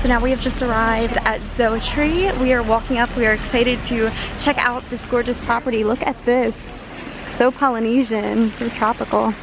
So now we have just arrived at Zoetry. We are walking up. We are excited to check out this gorgeous property. Look at this. So Polynesian, so tropical.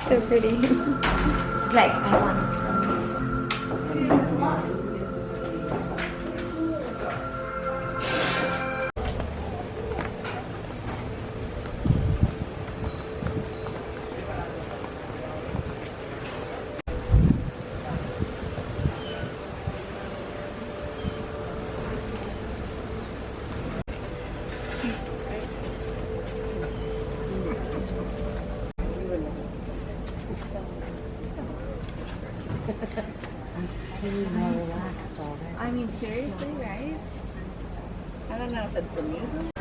So pretty. It's like I want this. More relaxed already. I mean, seriously, right? I don't know if it's the music.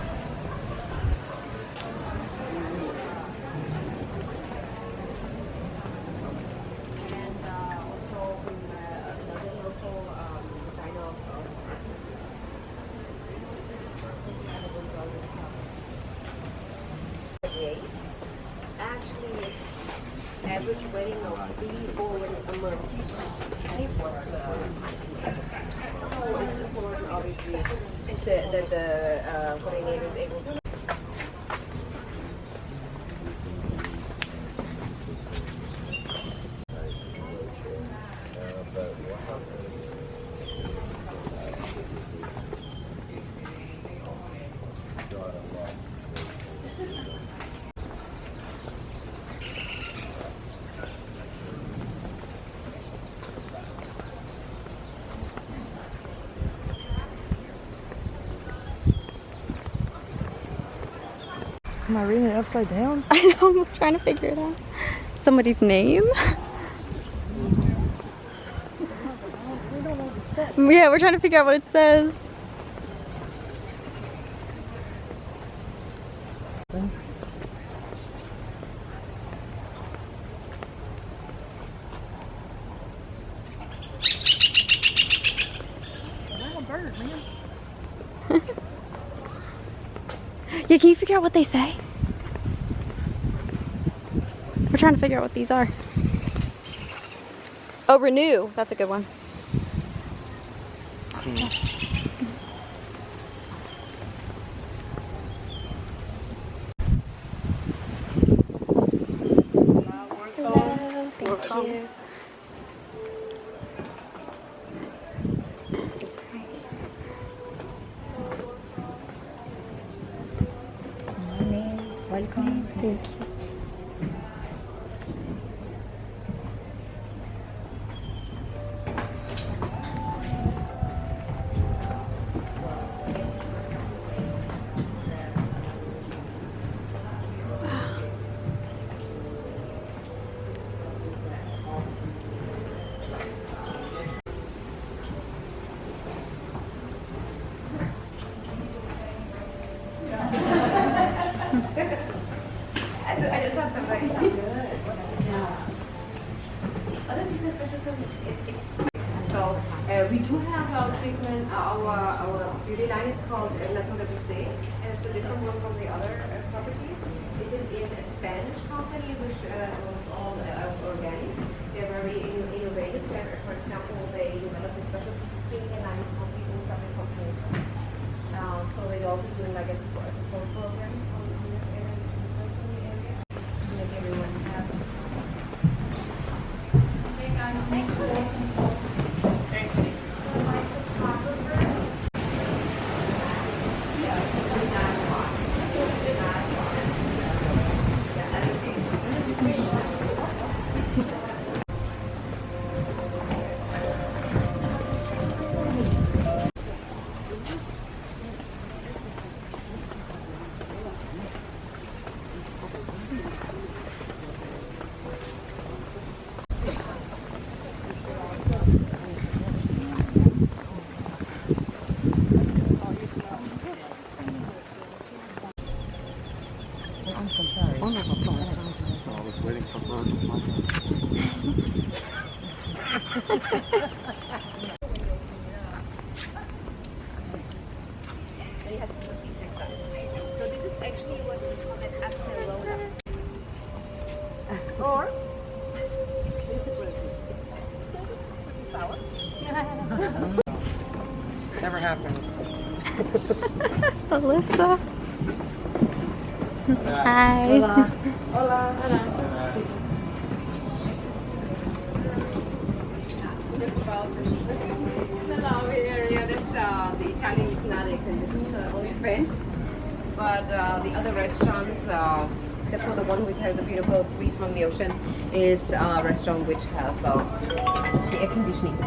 And also another local designer of actually, average wedding of 3 or a month. So it's important, obviously, that the coordinator is able to. Am I reading it upside down? I know, I'm trying to figure it out. Somebody's name? We don't know the set. Yeah, we're trying to figure out what it says. Not a bird, man. Yeah, can you figure out what they say? We're trying to figure out what these are. Oh, renew. That's a good one. Hello. Thank you. Welcome. Thank you. beauty line is called La Torre Pise, and it's a different one from the other properties. It's in a Spanish company, which was all organic. They're very innovative. For example, they developed a special skincare line of people suffering from cancer. So they're also doing like a support program on this area, in the surgery area, to make everyone happy. Hey guys, thanks for watching. Thank you. So this is actually what we call an acerola. Or Never happened. Alyssa. Hi. Hola. Hola. about this in the lobby area. That's the Italian Fanatic event. But the other restaurants, except for the one which has a beautiful breeze from the ocean, is a restaurant which has the air conditioning.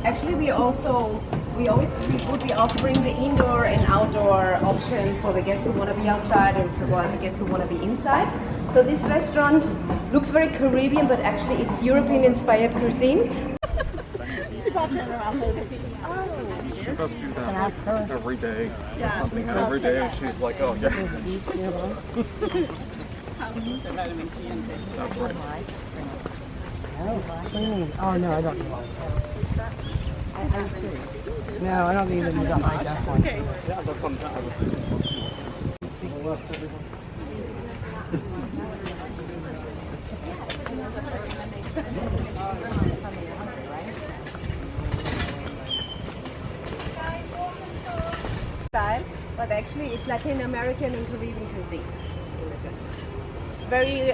Actually, we would be offering the indoor and outdoor option for the guests who want to be outside and for the guests who want to be inside. So this restaurant looks very Caribbean, but actually it's European-inspired cuisine. She's supposed to do that every day or something. And every day she's like, oh yeah. That's right. Oh no, I don't. No, I don't think it's not like that one. Yeah, that's what I was thinking. Style, but actually it's Latin American and Caribbean cuisine. Very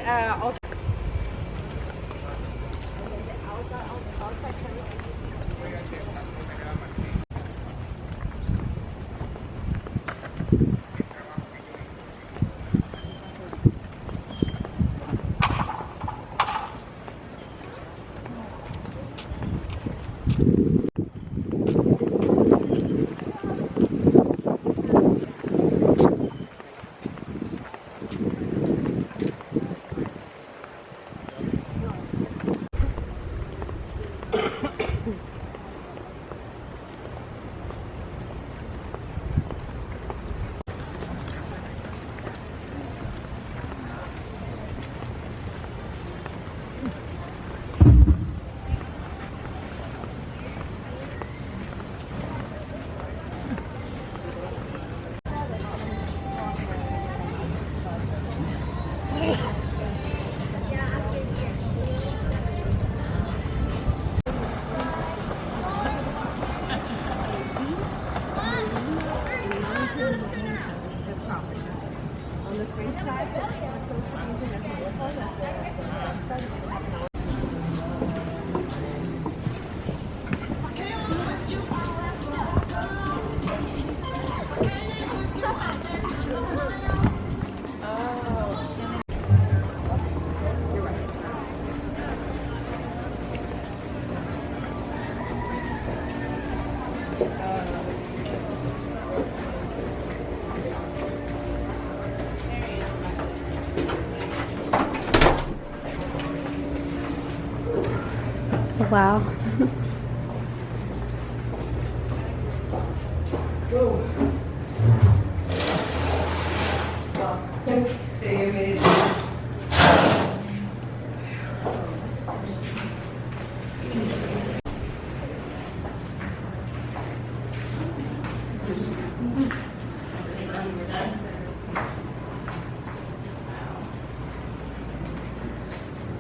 Wow.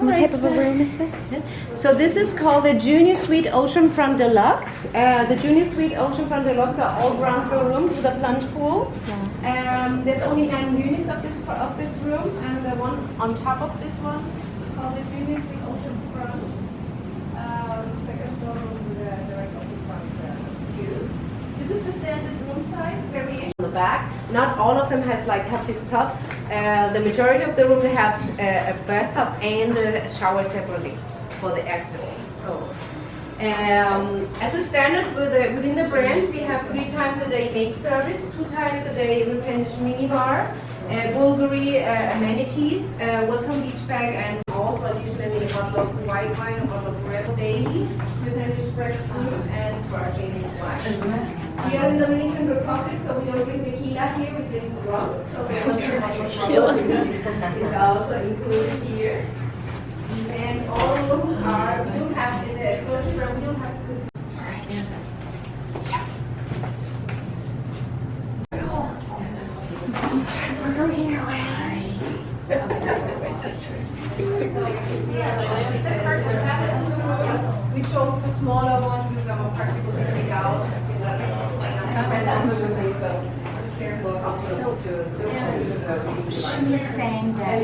What type of a room is this? So this is called the Junior Suite Oceanfront Deluxe. The Junior Suite Oceanfront Deluxe are all ground floor rooms with a plunge pool. There's only 9 units of this room, and the one on top of this one is called the Junior Suite Oceanfront. Second floor room with a direct oceanfront view. This is the standard room size variation. On the back, not all of them have this tub. The majority of the room have a bathtub and a shower separately for the access. So, as a standard within the brand, we have 3 times a day maid service, 2 times a day replenished minibar, Bulgari amenities, welcome beach bag, and also additionally a bottle of white wine, a bottle of red daily, replenished fresh food, and sparkling wine. We are in the Dominican Republic, so we don't drink tequila here, we drink rum. So the tequila is also included here. And all rooms are, we don't have in the social room, we don't have we chose for smaller ones with some practical to take out. She was saying that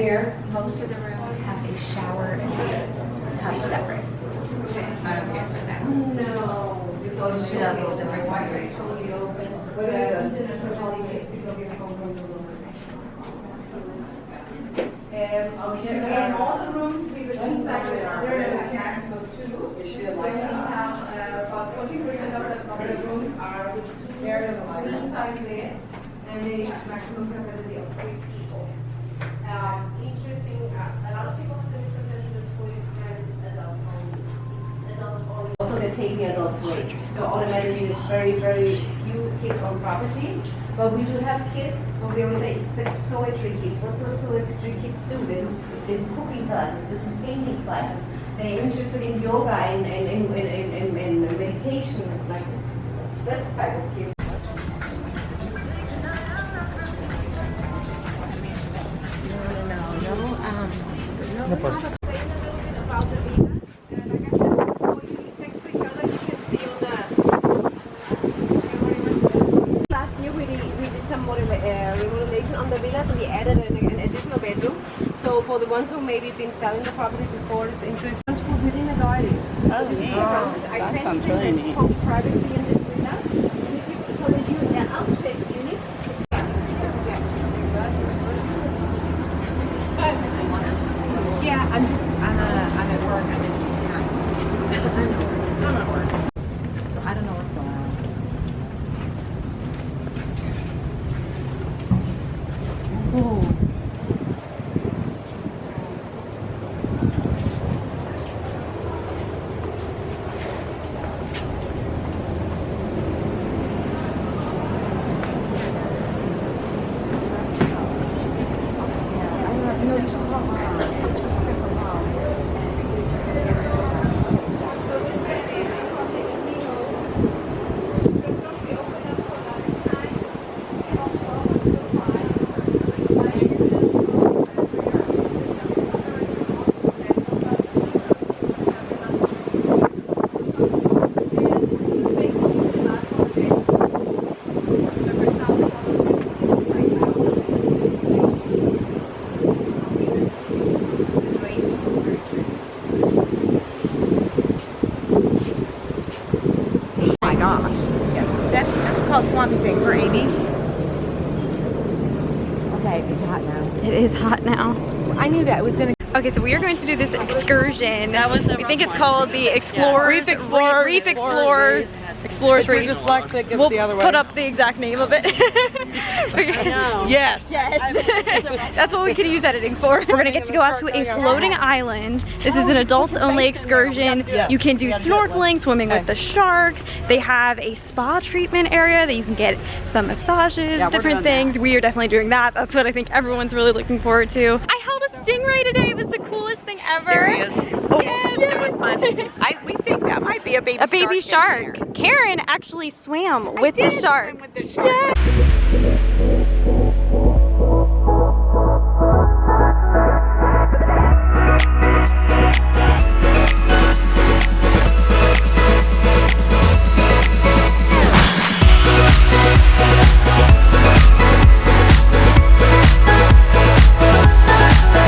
most of the rooms have a shower and a tub separate. I don't think it's for that. No, because Should have a little different one, right? totally open. And all the rooms with the king size, there is a maximum of 2. Then we have about 40% of the rooms are with 2 queen size beds, and they have maximum capacity of 3 people. Interesting, a lot of people have the misconception that Zoetry is adults only. Adults only. Also, they pay the adults rate. So automatically, there's very, very few kids on property. But we do have kids, but we always say it's the Zoetry kids. What does Zoetry kids do? They do cooking classes, they do painting classes. They're interested in yoga and meditation, like this type of kids. Last year we did some remodelation on the villa, so we added an additional bedroom. So for the ones who maybe been selling the property before, it's interesting to within the garden. Oh, this I sounds really neat. Total privacy in this villa. So they do an out-shaped unit. Yeah, I'm at work. I'm at work. So I don't know what's going on. Oh. Swampy thing for Amy. Okay, it's hot now. It is hot now. I knew that it was gonna. Okay, so we are going to do this excursion. We think it's called the Explorers Reef Explorers Reef. Dyslexic, We'll the other way. put up the exact name of it. Yes. Yes. That's what we could use editing for. We're gonna get to go out to a floating island. This is an adults-only excursion. Yes. You can do snorkeling, swimming with the sharks. They have a spa treatment area that you can get some massages, different things. We are definitely doing that. That's what I think everyone's really looking forward to. I held a stingray today. It was the coolest thing ever. There he is. Oh, yes, it was fun. We think that might be a baby shark. A baby shark. Karen actually swam with the shark. With the shark. Yes.